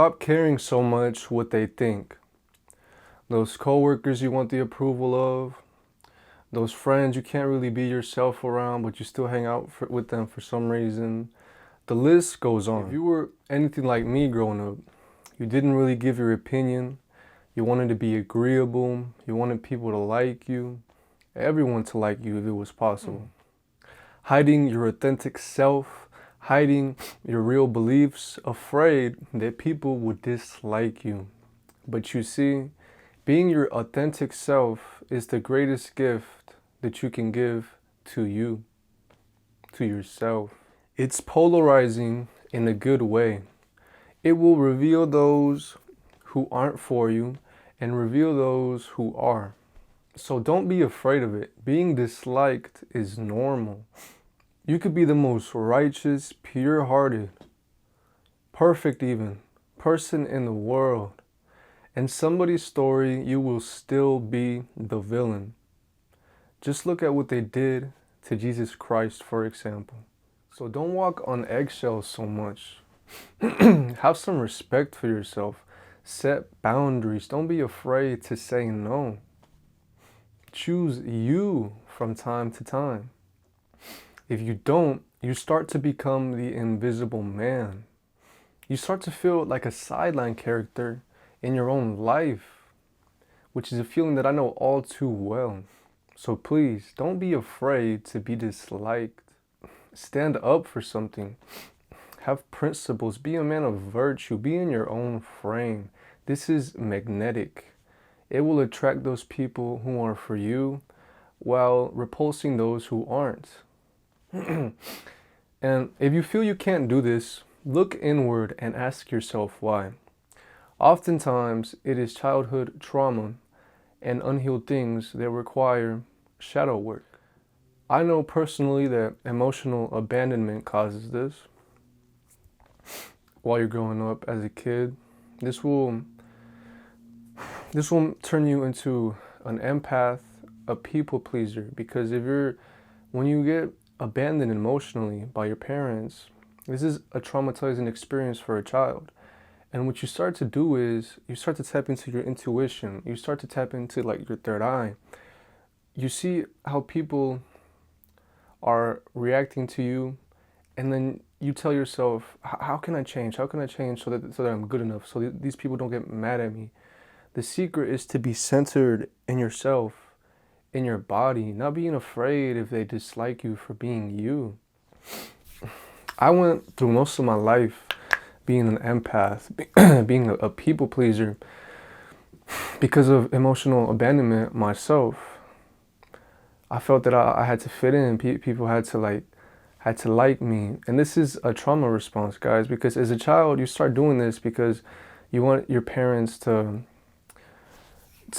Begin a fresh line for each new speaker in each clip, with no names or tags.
Stop caring so much what they think. Those coworkers you want the approval of, those friends you can't really be yourself around, but you still hang out with them for some reason. The list goes on. If you were anything like me growing up, you didn't really give your opinion. You wanted to be agreeable. You wanted people to like you. Everyone to like you if it was possible. Hiding your authentic self, hiding your real beliefs, afraid that people would dislike you. But you see, being your authentic self is the greatest gift that you can give to you, to yourself. It's polarizing in a good way. It will reveal those who aren't for you and reveal those who are. So don't be afraid of it. Being disliked is normal. You could be the most righteous, pure-hearted, perfect even, person in the world. In somebody's story, you will still be the villain. Just look at what they did to Jesus Christ, for example. So don't walk on eggshells so much. Have some respect for yourself. Set boundaries. Don't be afraid to say no. Choose you from time to time. If you don't, you start to become the invisible man. You start to feel like a sideline character in your own life, which is a feeling that I know all too well. So please, don't be afraid to be disliked. Stand up for something. Have principles. Be a man of virtue. Be in your own frame. This is magnetic. It will attract those people who are for you while repulsing those who aren't. And if you feel you can't do this, look inward and ask yourself why. Oftentimes, it is childhood trauma and unhealed things that require shadow work. I know personally that emotional abandonment causes this. While you're growing up as a kid, this will turn you into an empath, a people pleaser, because when you get abandoned emotionally by your parents, this is a traumatizing experience for a child. And what you start to do is you start to tap into your intuition. You start to tap into like your third eye. You see how people are reacting to you, and then you tell yourself, how can I change? How can I change so that I'm good enough, so that these people don't get mad at me? The secret is to be centered in yourself, in your body, not being afraid if they dislike you for being you. I went through most of my life being an empath, being a people pleaser because of emotional abandonment myself. I felt that I had to fit in. People had to like me. And this is a trauma response, guys, because as a child, you start doing this because you want your parents to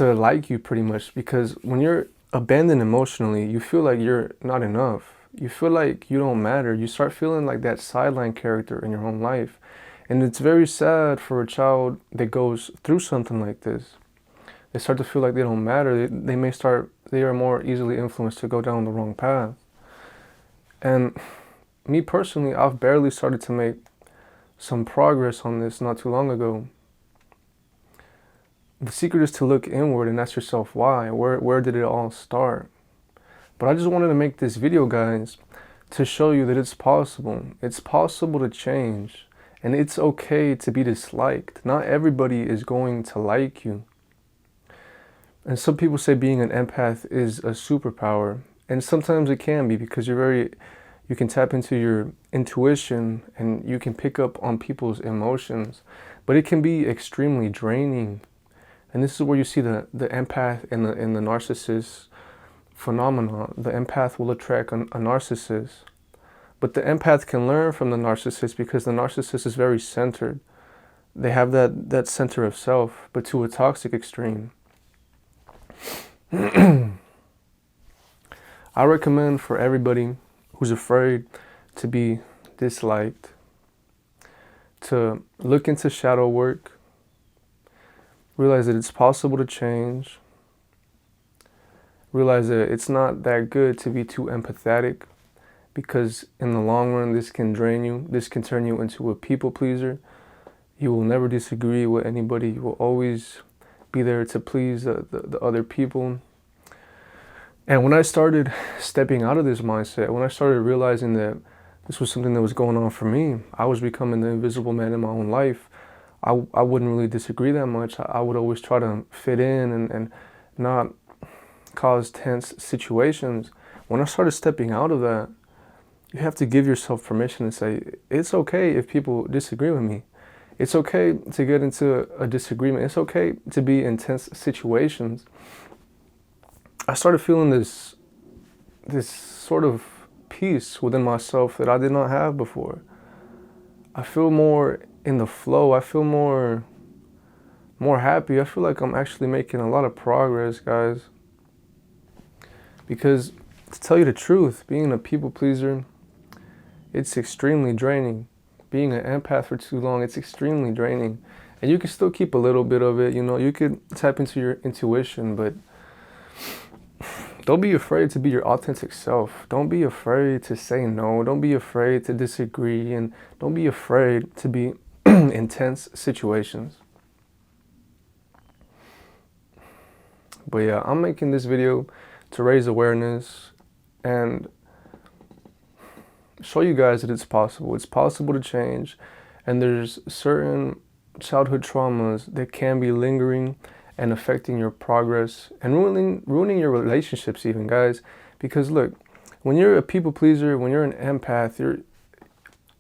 like you pretty much, because when you're abandoned emotionally, you feel like you're not enough. You feel like you don't matter. You start feeling like that sideline character in your own life. And it's very sad for a child that goes through something like this. They start to feel like they don't matter. They are more easily influenced to go down the wrong path. And me personally, I've barely started to make some progress on this not too long ago. The secret is to look inward and ask yourself why. Where did it all start? But I just wanted to make this video, guys, to show you that it's possible. It's possible to change. And it's okay to be disliked. Not everybody is going to like you. And some people say being an empath is a superpower. And sometimes it can be, because you can tap into your intuition and you can pick up on people's emotions. But it can be extremely draining. And this is where you see the empath and the narcissist phenomenon. The empath will attract a narcissist. But the empath can learn from the narcissist because the narcissist is very centered. They have that center of self, but to a toxic extreme. I recommend for everybody who's afraid to be disliked to look into shadow work, realize that it's possible to change, realize that it's not that good to be too empathetic, because in the long run, this can drain you. This can turn you into a people pleaser. You will never disagree with anybody. You will always be there to please the other people. And when I started stepping out of this mindset, when I started realizing that this was something that was going on for me, I was becoming the invisible man in my own life. I wouldn't really disagree that much. I would always try to fit in and not cause tense situations. When I started stepping out of that, you have to give yourself permission to say, it's okay if people disagree with me. It's okay to get into a disagreement. It's okay to be in tense situations. I started feeling this sort of peace within myself that I did not have before. I feel more in the flow. I feel more happy. I feel like I'm actually making a lot of progress, guys. Because to tell you the truth, being a people pleaser, it's extremely draining. Being an empath for too long, it's extremely draining. And you can still keep a little bit of it, you know, you could tap into your intuition, but don't be afraid to be your authentic self. Don't be afraid to say no. Don't be afraid to disagree. And don't be afraid to be in tense situations. But yeah, I'm making this video to raise awareness and show you guys that it's possible. It's possible to change. And there's certain childhood traumas that can be lingering and affecting your progress and ruining your relationships even, guys. Because look, when you're a people pleaser, when you're an empath,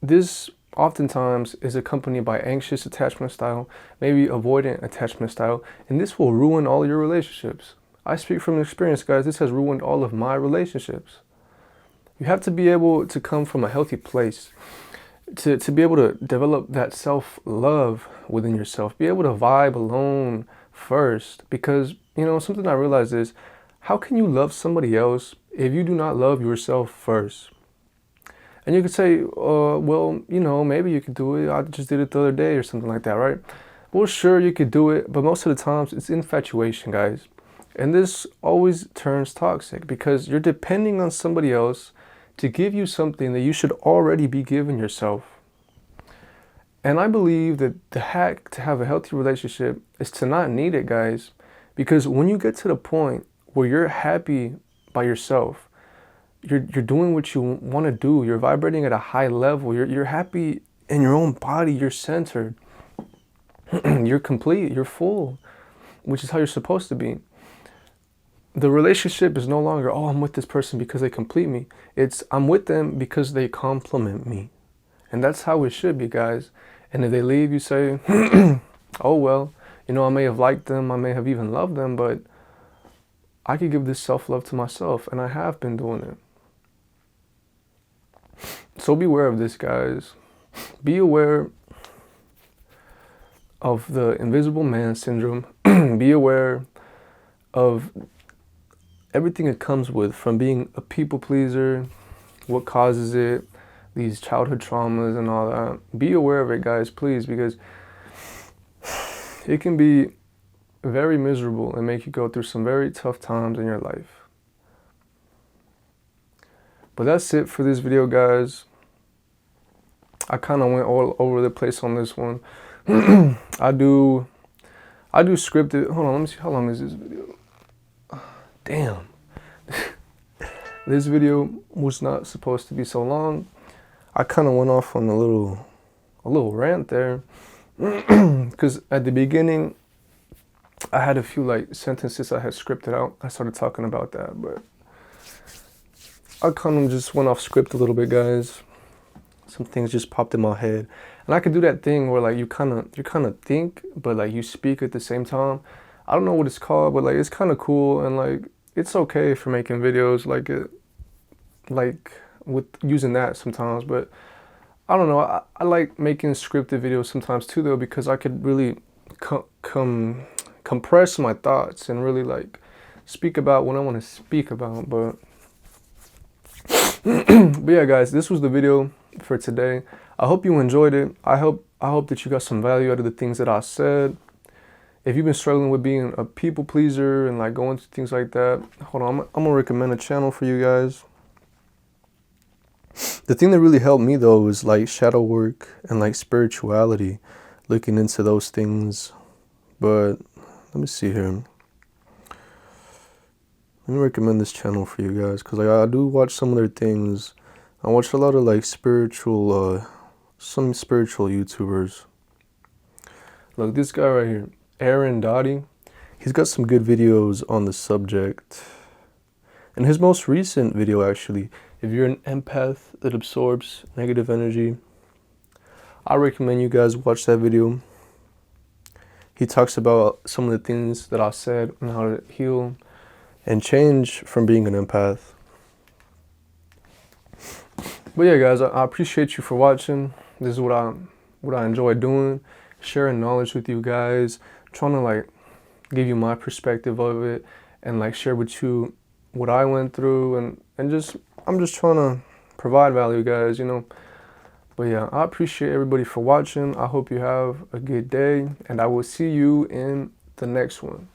this oftentimes is accompanied by anxious attachment style, maybe avoidant attachment style, and this will ruin all your relationships. I speak from experience, guys. This has ruined all of my relationships. You have to be able to come from a healthy place, to be able to develop that self-love within yourself, be able to vibe alone first. Because, you know, something I realized is, how can you love somebody else if you do not love yourself first? And you could say, well, you know, maybe you could do it. I just did it the other day or something like that, right? Well, sure, you could do it, but most of the times it's infatuation, guys. And this always turns toxic because you're depending on somebody else to give you something that you should already be giving yourself. And I believe that the hack to have a healthy relationship is to not need it, guys. Because when you get to the point where you're happy by yourself, you're doing what you want to do, you're vibrating at a high level, you're happy in your own body, you're centered, you're complete, you're full, which is how you're supposed to be. The relationship is no longer, oh, I'm with this person because they complete me. It's, I'm with them because they complement me. And that's how it should be, guys. And if they leave, you say, oh, well, you know, I may have liked them, I may have even loved them, but I could give this self-love to myself, and I have been doing it. So beware of this, guys. Be aware of the invisible man syndrome. Be aware of everything it comes with, from being a people pleaser, what causes it, these childhood traumas and all that. Be aware of it, guys, please, because it can be very miserable and make you go through some very tough times in your life. But that's it for this video, guys. I kind of went all over the place on this one. I do scripted. Hold on, let me see, how long is this video? Damn. This video was not supposed to be so long. I kind of went off on a little rant there. Because at the beginning, I had a few like sentences I had scripted out. I started talking about that, but I kind of just went off script a little bit, guys. Some things just popped in my head. And I could do that thing where like you kind of think, but like you speak at the same time. I don't know what it's called, but like it's kind of cool, and like it's okay for making videos like it, like with using that sometimes. But I don't know. I like making scripted videos sometimes too, though, because I could really compress my thoughts and really like speak about what I want to speak about. But but yeah, guys, this was the video for today. I hope you enjoyed it. I hope that you got some value out of the things that I said. If you've been struggling with being a people pleaser and like going through things like that, hold on, I'm gonna recommend a channel for you guys. The thing that really helped me though is like shadow work and like spirituality. looking into those things. But let me see here. Let me recommend this channel for you guys, because like, I do watch some of their things. I watch a lot of like some spiritual YouTubers. Look, this guy right here, Aaron Dottie, he's got some good videos on the subject. And his most recent video, actually, if you're an empath that absorbs negative energy, I recommend you guys watch that video. He talks about some of the things that I said on how to heal and change from being an empath. But yeah, guys, I appreciate you for watching. This is what I enjoy doing, sharing knowledge with you guys, trying to like give you my perspective of it, and like share with you what I went through, and I'm just trying to provide value, guys, you know. But yeah, I appreciate everybody for watching. I hope you have a good day, and I will see you in the next one.